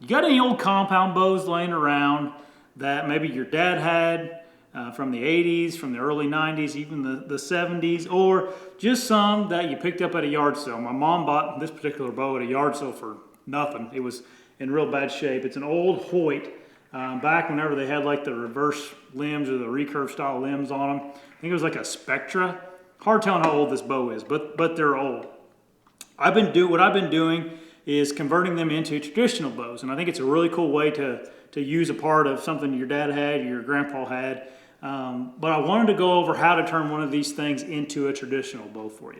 you got any old compound bows laying around that maybe your dad had from the 80s, from the early 90s, even the 70s, or just some that you picked up at a yard sale. My mom bought this particular bow at a yard sale for nothing. It was in real bad shape. It's an old Hoyt, back whenever they had like the reverse limbs or the recurve style limbs on them. I think it was like a Spectra. Hard telling how old this bow is, but they're old. What I've been doing is converting them into traditional bows, and I think it's a really cool way to use a part of something your dad had, or your grandpa had. But I wanted to go over how to turn one of these things into a traditional bow for you.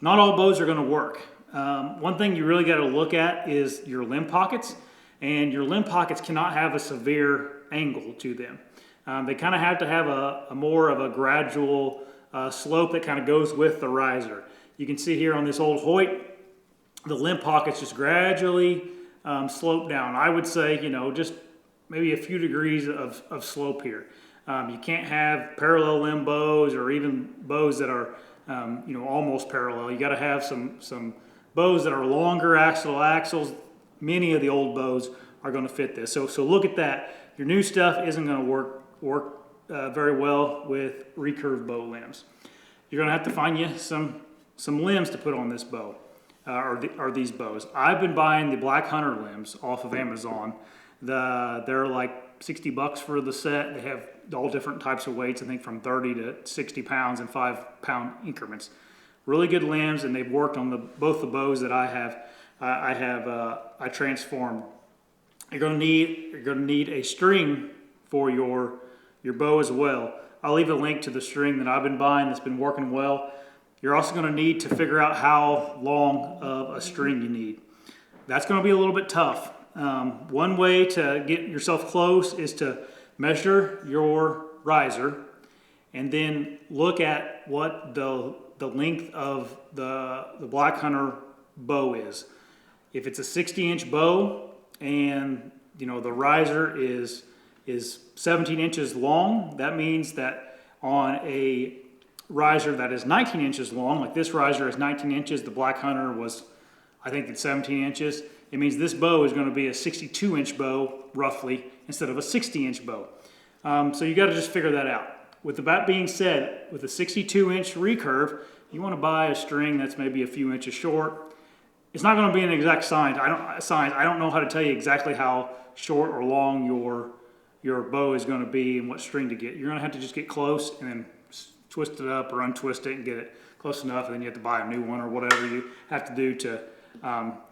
Not all bows are going to work. One thing you really got to look at is your limb pockets, and your limb pockets cannot have a severe angle to them. They kind of have to have a more of a gradual slope that kind of goes with the riser. You can see here on this old Hoyt, the limb pockets just gradually slope down. I would say, just maybe a few degrees of slope here. You can't have parallel limb bows or even bows that are, almost parallel. You got to have some bows that are longer axles. Many of the old bows are going to fit this. So look at that. Your new stuff isn't going to work very well with recurve bow limbs. You're going to have to find you some limbs to put on this bow, or these bows. I've been buying the Black Hunter limbs off of Amazon. They're like $60 for the set. They have all different types of weights, I think from 30 to 60 pounds in 5-pound increments. Really good limbs, and they've worked on both the bows that I have. I transformed. You're going to need a string for your bow as well. I'll leave a link to the string that I've been buying that's been working well. You're also going to need to figure out how long of a string you need. That's going to be a little bit tough. One way to get yourself close is to measure your riser and then look at what the length of the Black Hunter bow is. If it's a 60-inch bow and the riser is 17 inches long, that means that on a riser that is 19 inches long, like this riser is 19 inches, the Black Hunter was, I think it's 17 inches, it means this bow is going to be a 62-inch bow, roughly, instead of a 60-inch bow. So you got to just figure that out. With that being said, with a 62-inch recurve, you want to buy a string that's maybe a few inches short. It's not going to be an exact science. I don't know how to tell you exactly how short or long your bow is going to be and what string to get. You're going to have to just get close and then twist it up or untwist it and get it close enough, and then you have to buy a new one or whatever you have to do to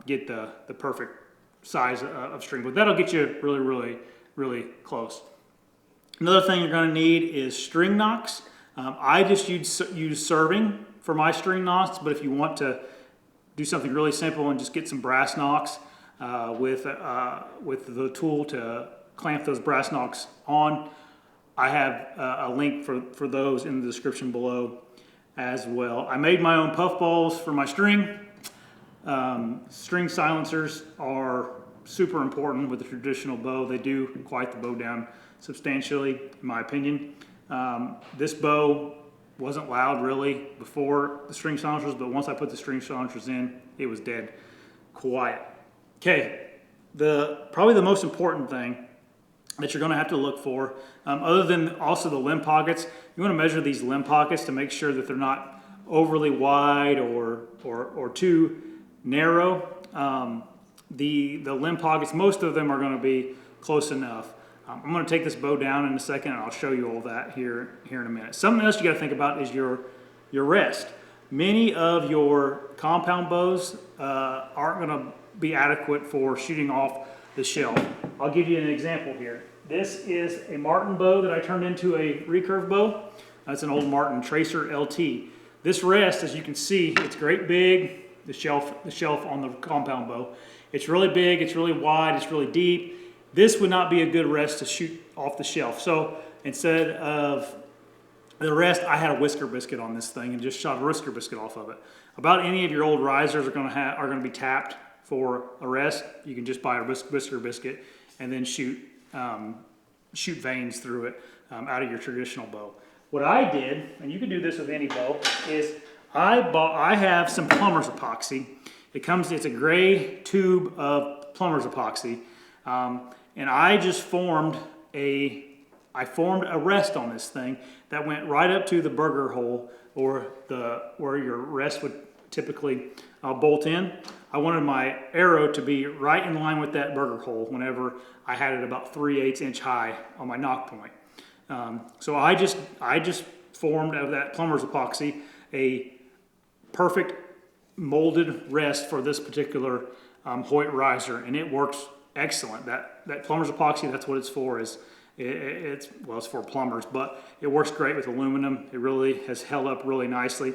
get the perfect size of string. But that'll get you really, really, really close. Another thing you're going to need is string knocks. I just use serving for my string knocks, but if you want to do something really simple and just get some brass knocks with the tool to clamp those brass knocks on, I have a link for those in the description below as well. I made my own puff balls for my string. String silencers are super important with the traditional bow. They do quiet the bow down substantially, in my opinion. This bow wasn't loud really before the string silencers, but once I put the string silencers in, it was dead quiet. Okay, probably the most important thing that you're going to have to look for, other than also the limb pockets, you want to measure these limb pockets to make sure that they're not overly wide or too narrow. The limb pockets, most of them are going to be close enough. I'm going to take this bow down in a second, and I'll show you all that here in a minute. Something else you got to think about is your rest. Many of your compound bows aren't going to be adequate for shooting off the shelf. I'll give you an example here. This is a Martin bow that I turned into a recurve bow. That's an old Martin Tracer LT. This rest, as you can see, it's great big. The shelf on the compound bow. It's really big, it's really wide, it's really deep. This would not be a good rest to shoot off the shelf. So instead of the rest, I had a whisker biscuit on this thing and just shot a whisker biscuit off of it. About any of your old risers are going to be tapped for a rest. You can just buy a whisker biscuit and then shoot veins through it out of your traditional bow. What I did, and you can do this with any bow, is I have some plumber's epoxy. It's a gray tube of plumber's epoxy. And I just formed a rest on this thing that went right up to the burger hole, or where your rest would typically bolt in. I wanted my arrow to be right in line with that burger hole whenever I had it about 3/8 inch high on my knock point. So I just formed out of that plumber's epoxy a perfect molded rest for this particular Hoyt riser, and it works excellent. That plumber's epoxy, that's what it's for. It's for plumbers, but it works great with aluminum. It really has held up really nicely.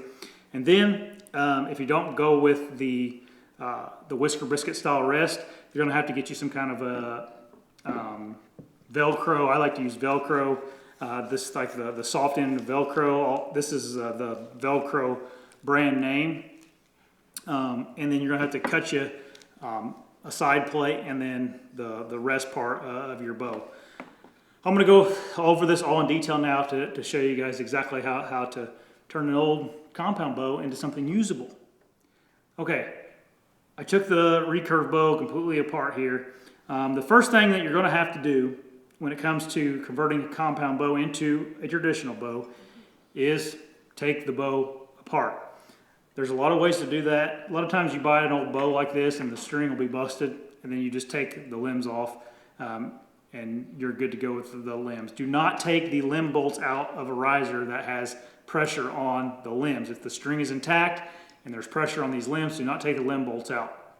And then if you don't go with the whisker brisket style rest, you're gonna have to get you some kind of a Velcro. I like to use Velcro. This is like the soft end of Velcro. This is the Velcro brand name. And then you're gonna have to cut you a side plate and then the rest part of your bow. I'm gonna go over this all in detail now to show you guys exactly how to turn an old compound bow into something usable. Okay, I took the recurve bow completely apart here. The first thing that you're gonna have to do when it comes to converting a compound bow into a traditional bow is take the bow apart. There's a lot of ways to do that. A lot of times you buy an old bow like this and the string will be busted, and then you just take the limbs off and you're good to go with the limbs. Do not take the limb bolts out of a riser that has pressure on the limbs. If the string is intact and there's pressure on these limbs, do not take the limb bolts out.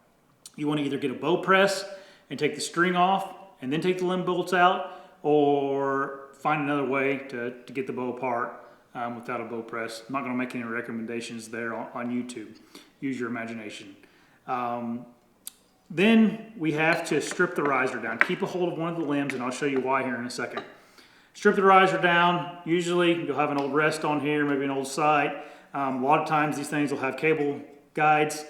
You want to either get a bow press and take the string off and then take the limb bolts out, or find another way to get the bow apart without a bow press. I'm not going to make any recommendations there on YouTube. Use your imagination. Then we have to strip the riser down. Keep a hold of one of the limbs, and I'll show you why here in a second. Strip the riser down. Usually you'll have an old rest on here, maybe an old sight. A lot of times these things will have cable guides.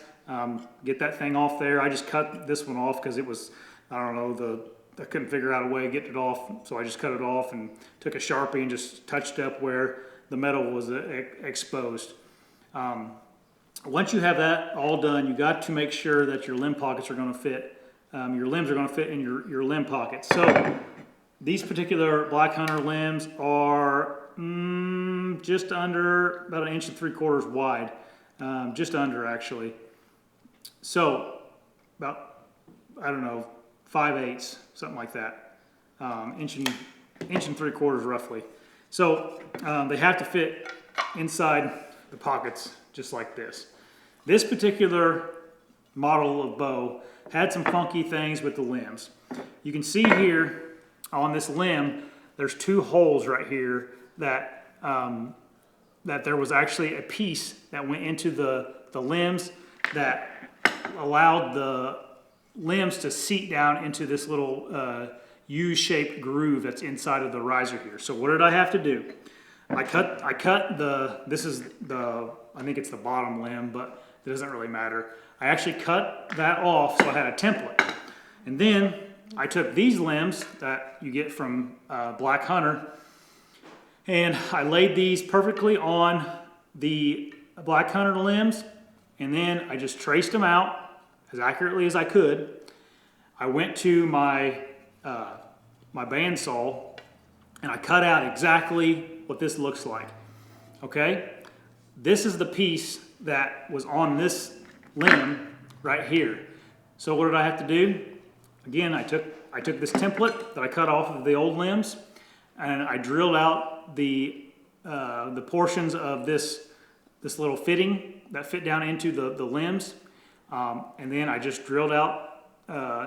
Get that thing off there. I just cut this one off because it was, I don't know, I couldn't figure out a way to get it off, so I just cut it off and took a Sharpie and just touched up where the metal was exposed. Once you have that all done, you got to make sure that your limb pockets are going to fit. Your limbs are going to fit in your limb pockets. So these particular Black Hunter limbs are just under about 1.75 inches wide, just under actually. So about, I don't know, 5/8, something like that, inch and 3/4 roughly. So they have to fit inside the pockets just like this. This particular model of bow had some funky things with the limbs. You can see here on this limb, there's 2 holes right here that there was actually a piece that went into the limbs that allowed the limbs to seat down into this little U-shaped groove that's inside of the riser here. So what did I have to do? I cut this is I think it's the bottom limb, but it doesn't really matter. I actually cut that off so I had a template. And then I took these limbs that you get from Black Hunter, and I laid these perfectly on the Black Hunter limbs, and then I just traced them out as accurately as I could. I went to my bandsaw and I cut out exactly what this looks like. Okay? This is the piece that was on this limb right here. So what did I have to do? Again, I took this template that I cut off of the old limbs, and I drilled out the portions of this little fitting that fit down into the limbs, and then I just drilled out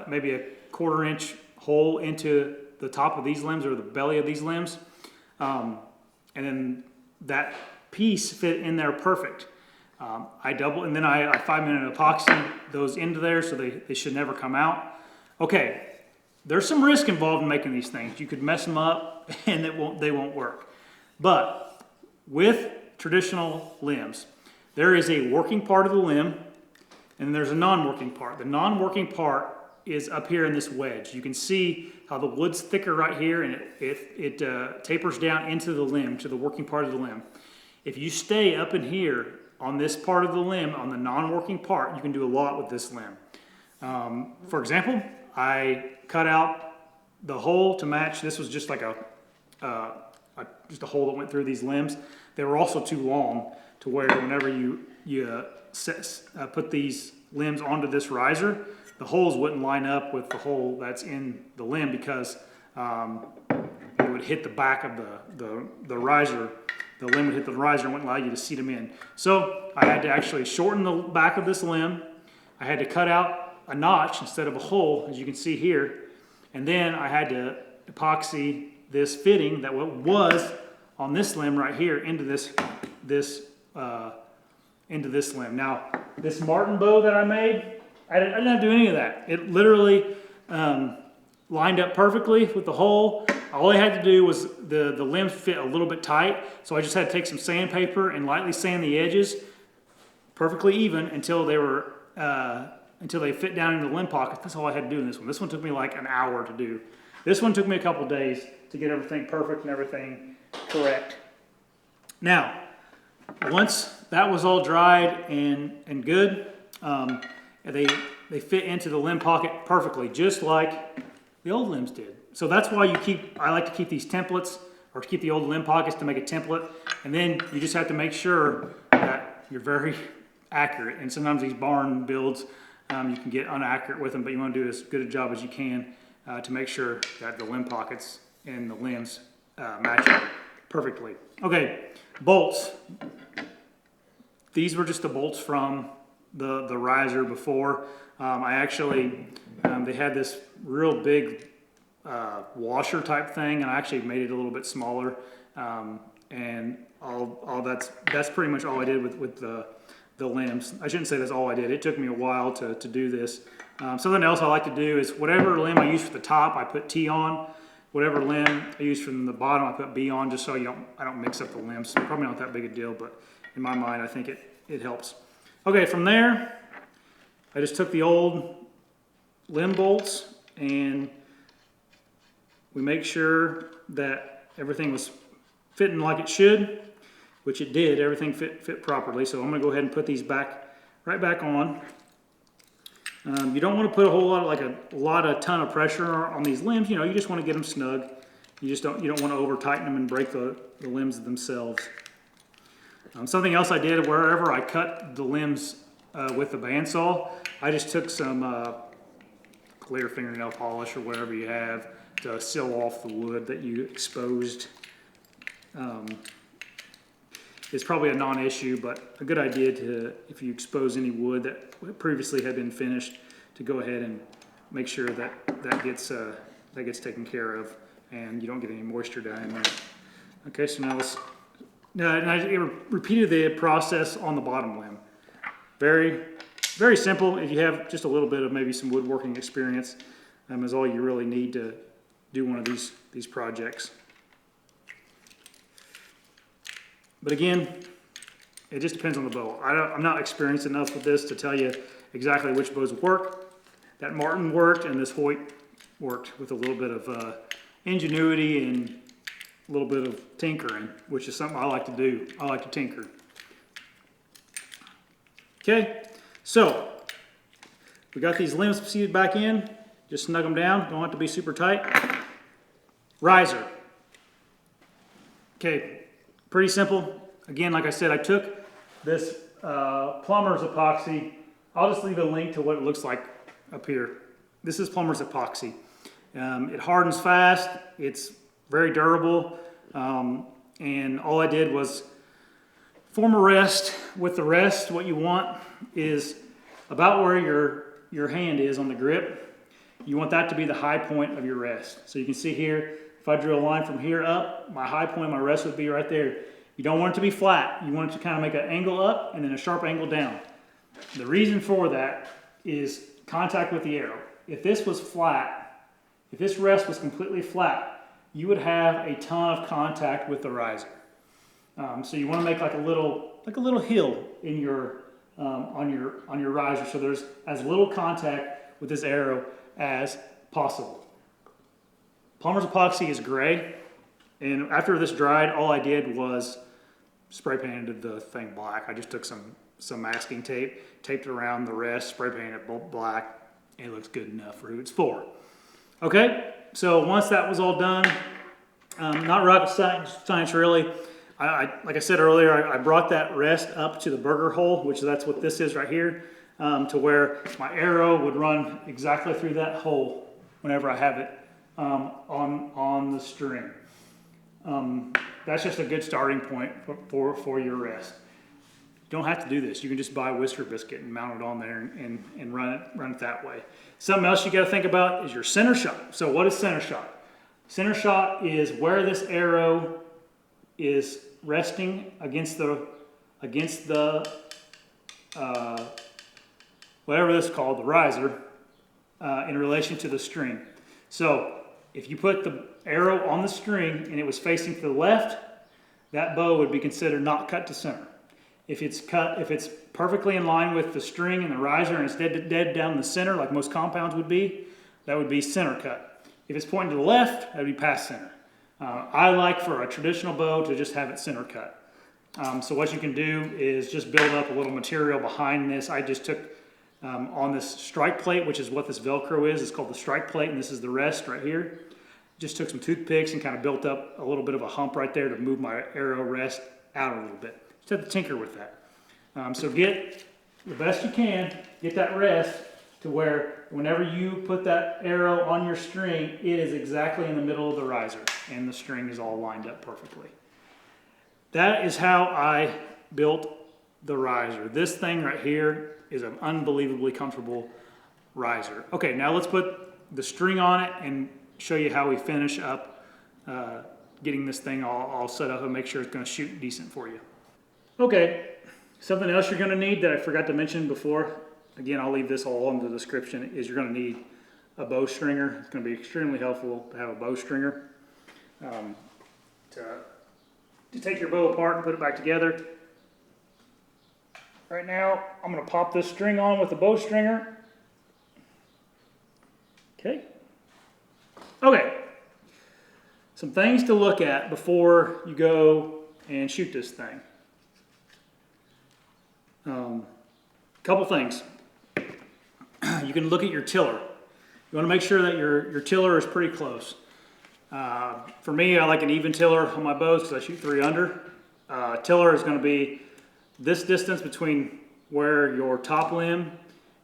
maybe a 1/4 inch hole into the top of these limbs or the belly of these limbs, and then that piece fit in there perfect. And then I 5-minute epoxy those into there so they should never come out. Okay, there's some risk involved in making these things. You could mess them up and they won't work. But with traditional limbs, there is a working part of the limb and there's a non-working part. The non-working part is up here in this wedge. You can see how the wood's thicker right here, and it tapers down into the limb, to the working part of the limb. If you stay up in here on this part of the limb, on the non-working part, you can do a lot with this limb. For example, I cut out the hole to match. This was just like just a hole that went through these limbs. They were also too long to where whenever you put these limbs onto this riser, the holes wouldn't line up with the hole that's in the limb because it would hit the back of the riser. The limb would hit the riser and wouldn't allow you to seat them in. So I had to actually shorten the back of this limb. I had to cut out a notch instead of a hole, as you can see here. And then I had to epoxy this fitting that was on this limb right here into this limb. Now, this marten bow that I made, I didn't have to do any of that. It literally lined up perfectly with the hole. All I had to do was the limbs fit a little bit tight, so I just had to take some sandpaper and lightly sand the edges perfectly even until they fit down into the limb pocket. That's all I had to do in this one. This one took me like an hour to do. This one took me a couple days to get everything perfect and everything correct. Now, once that was all dried and good, they fit into the limb pocket perfectly, just like the old limbs did. So that's why I like to keep these templates, or to keep the old limb pockets to make a template, and then you just have to make sure that you're very accurate. And sometimes these barn builds, you can get inaccurate with them, but you want to do as good a job as you can to make sure that the limb pockets and the limbs match up perfectly. Okay, bolts. These were just the bolts from the riser before. I actually, they had this real big washer type thing, and I actually made it a little bit smaller. And that's pretty much all I did with the limbs. I shouldn't say that's all I did. It took me a while to do this. Something else I like to do is whatever limb I use for the top, I put T on. Whatever limb I use from the bottom, I put B on, just so I don't mix up the limbs. Probably not that big a deal, but in my mind, I think it helps. Okay, from there, I just took the old limb bolts and we make sure that everything was fitting like it should, which it did. Everything fit properly. So I'm gonna go ahead and put these right back on. You don't want to put a whole lot, a ton of pressure on these limbs. You know, you just want to get them snug. You don't want to over tighten them and break the limbs themselves. Something else I did, wherever I cut the limbs with the bandsaw, I just took some clear fingernail polish or whatever you have to seal off the wood that you exposed. It's probably a non-issue, but a good idea to, if you expose any wood that previously had been finished, to go ahead and make sure that gets taken care of and you don't get any moisture down in there. Okay, so now I repeated the process on the bottom limb. Very, very simple. If you have just a little bit of maybe some woodworking experience, is all you really need to do one of these projects. But again, it just depends on the bow. I'm not experienced enough with this to tell you exactly which bows work. That marten worked and this Hawke worked with a little bit of ingenuity and a little bit of tinkering, which is something I like to do. I like to tinker. Okay, so we got these limbs seated back in. Just snug them down. Don't have to be super tight. Riser. Okay. Pretty simple. Again, like I said, I took this plumber's epoxy. I'll just leave a link to what it looks like up here. This is plumber's epoxy. It hardens fast. It's very durable. And all I did was form a rest. With the rest, what you want is about where your hand is on the grip. You want that to be the high point of your rest. So you can see here, if I drew a line from here up, my high point of my rest would be right there. You don't want it to be flat. You want it to kind of make an angle up and then a sharp angle down. The reason for that is contact with the arrow. If this was flat, if this rest was completely flat, you would have a ton of contact with the riser. So you want to make like a little hill in your on your riser, so there's as little contact with this arrow as possible. Plumber's epoxy is gray, and after this dried, all I did was spray painted the thing black. I just took some masking tape, taped it around the rest, spray painted it black, it looks good enough for who it's for. Okay, so once that was all done, not rocket science really. Like I said earlier, I brought that rest up to the burger hole, which that's what this is right here, to where my arrow would run exactly through that hole whenever I have it on the string. That's just a good starting point for your rest. You don't have to do this. You can just buy a Whisker biscuit and mount it on there and run it that way. Something else you got to think about is your center shot. So what is center shot? Center shot is where this arrow is resting against the whatever this is called, the riser, in relation to the string. So if you put the arrow on the string and it was facing to the left, that bow would be considered not cut to center. If it's perfectly in line with the string and the riser and it's dead down the center like most compounds would be, that would be center cut. If it's pointing to the left, that would be past center. I like for a traditional bow to just have it center cut. So what you can do is just build up a little material behind this. I just took on this strike plate, which is what this Velcro is. It's called the strike plate, and this is the rest right here. Just took some toothpicks and kind of built up a little bit of a hump right there to move my arrow rest out a little bit. Just have to tinker with that. So get the best you can, get that rest to where whenever you put that arrow on your string, it is exactly in the middle of the riser and the string is all lined up perfectly. That is how I built the riser. This thing right here is an unbelievably comfortable riser. Okay, now let's put the string on it and show you how we finish up getting this thing all set up and make sure it's going to shoot decent for you. Okay, something else you're going to need that I forgot to mention before, again, I'll leave this all in the description, is you're going to need a bowstringer. It's going to be extremely helpful to have a bowstringer. To take your bow apart and put it back together. Right now, I'm going to pop this string on with the bowstringer. Okay. Okay. Some things to look at before you go and shoot this thing. Couple things. You can look at your tiller. You want to make sure that your tiller is pretty close. For me, I like an even tiller on my bows because I shoot 3 under. Tiller is going to be this distance between where your top limb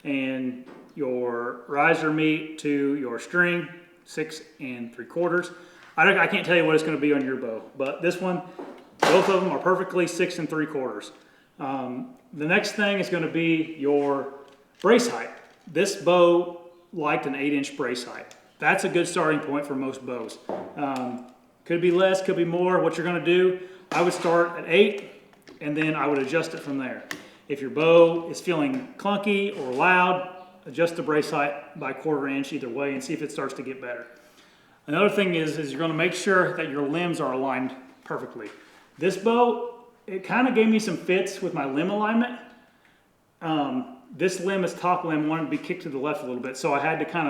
and your riser meet to your string, 6 3/4. I can't tell you what it's going to be on your bow, but this one, both of them are perfectly 6 3/4. The next thing is going to be your brace height. This bow liked an 8-inch brace height. That's a good starting point for most bows. Could be less, could be more. What you're going to do, I would start at 8 and then I would adjust it from there. If your bow is feeling clunky or loud, adjust the brace height by 1/4 inch either way and see if it starts to get better. Another thing is you're going to make sure that your limbs are aligned perfectly. This bow, it kind of gave me some fits with my limb alignment. This limb, this top limb, wanted to be kicked to the left a little bit, so I had to kind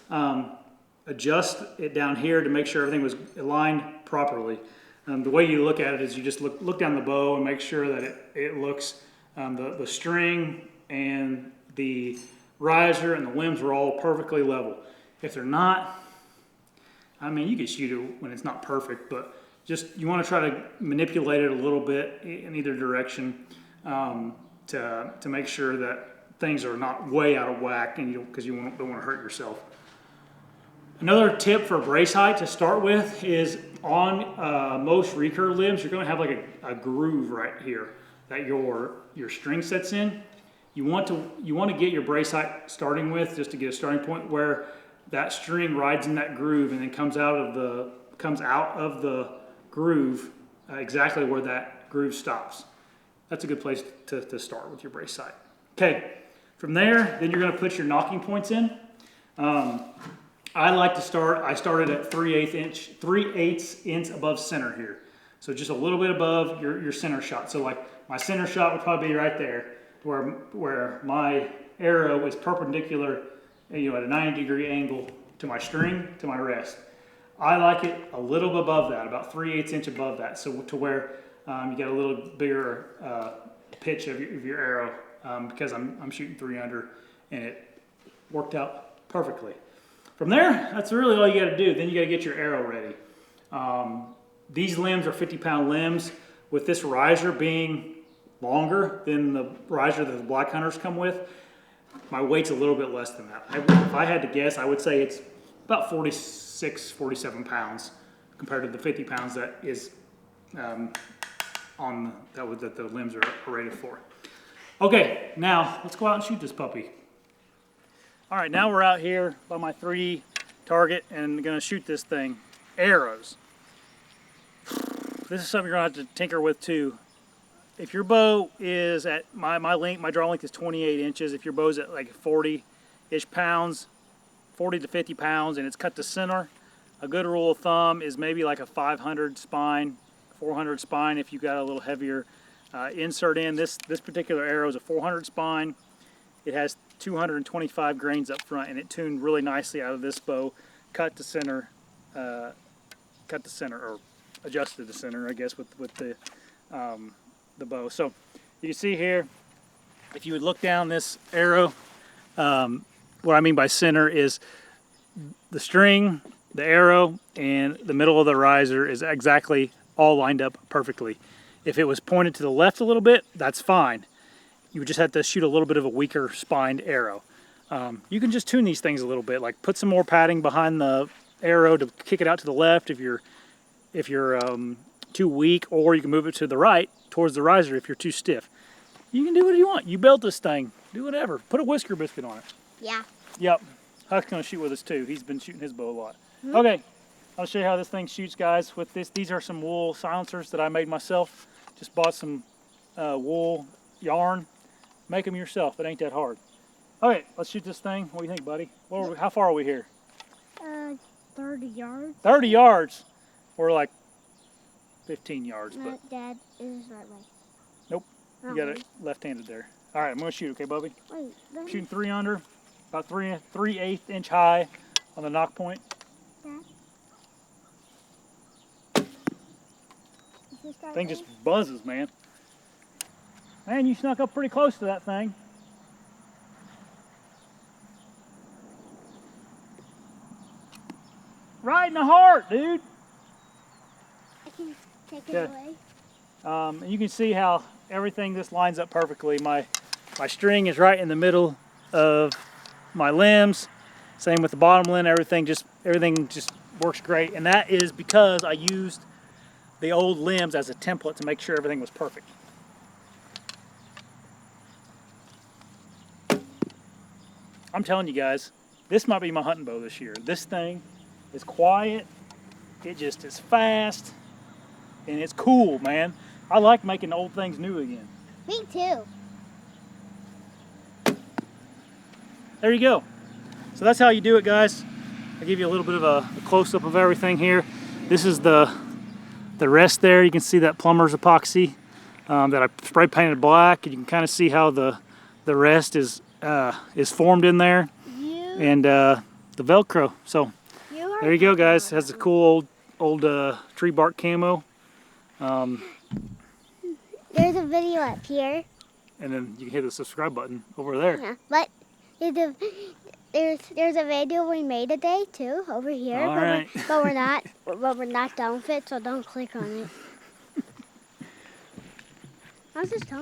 of adjust it down here to make sure everything was aligned properly. The way you look at it is you just look down the bow and make sure that it looks, the string and the riser and the limbs are all perfectly level. If they're not, I mean, you can shoot it when it's not perfect, but just you want to try to manipulate it a little bit in either direction to make sure that things are not way out of whack, and because you don't want to hurt yourself. Another tip for brace height to start with is on most recurve limbs, you're going to have like a groove right here that your string sets in. You want to get your brace height starting with, just to get a starting point where that string rides in that groove and then comes out of the groove exactly where that groove stops. That's a good place to start with your brace height. Okay, from there, then you're going to put your knocking points in. I started at 3/8 inch above center here. So just a little bit above your center shot. So like my center shot would probably be right there where my arrow is perpendicular, at a 90-degree angle to my string, to my rest. I like it a little above that, about 3/8 inch above that. So to where you get a little bigger pitch of your arrow because I'm shooting 3 under and it worked out perfectly. From there, that's really all you got to do. Then you got to get your arrow ready. These limbs are 50-pound limbs. With this riser being longer than the riser that the black hunters come with, my weight's a little bit less than that. If I had to guess, I would say it's about 46, 47 pounds compared to the 50 pounds that is that the limbs are rated for. Okay, now let's go out and shoot this puppy. All right, now we're out here by my 3 target and gonna shoot this thing. Arrows. This is something you're gonna have to tinker with too. If your bow is at my draw length is 28 inches. If your bow's at like 40-ish pounds, 40 to 50 pounds, and it's cut to center, a good rule of thumb is maybe like a 500 spine, 400 spine if you got a little heavier insert in. This particular arrow is a 400 spine. It has 225 grains up front, and it tuned really nicely out of this bow, cut to center, or adjusted to center, I guess, with the bow. So you can see here, if you would look down this arrow, what I mean by center is the string, the arrow, and the middle of the riser is exactly all lined up perfectly. If it was pointed to the left a little bit, that's fine. You would just have to shoot a little bit of a weaker spined arrow. You can just tune these things a little bit, like put some more padding behind the arrow to kick it out to the left if you're too weak, or you can move it to the right towards the riser if you're too stiff. You can do what you want. You built this thing. Do whatever. Put a whisker biscuit on it. Yeah. Yep. Huck's gonna shoot with us too. He's been shooting his bow a lot. Okay, I'll show you how this thing shoots, guys. With this, these are some wool silencers that I made myself. Just bought some wool yarn. Make them yourself. It ain't that hard. Okay, let's shoot this thing. What do you think, buddy? How far are we here? 30 yards. 30 yards. We're like 15 yards, but Dad is right way. nope. You got it left-handed there. All right, I'm gonna shoot. Okay, Bubby. Wait. I'm shooting 3 under, about 3/8 inch high on the knock point. Dad? Is this right Thing way? just buzzes, man. Man, you snuck up pretty close to that thing. Right in the heart, dude. I can take it Yeah. away. And you can see how everything just lines up perfectly. My string is right in the middle of my limbs. Same with the bottom limb. Everything just works great, and that is because I used the old limbs as a template to make sure everything was perfect. I'm telling you guys, this might be my hunting bow this year. This thing is quiet. It just is fast, and it's cool, man. I like making old things new again. Me too. There you go. So that's how you do it, guys. I'll give you a little bit of a close-up of everything here. This is the rest there. You can see that plumber's epoxy that I spray painted black, and you can kind of see how the rest is formed in there, and the Velcro. So there you go, guys. It has a cool old tree bark camo. There's a video up here. And then you can hit the subscribe button over there. Yeah, but there's a video we made today too over here. All right. But we're not done with it, so don't click on it. I was just telling you.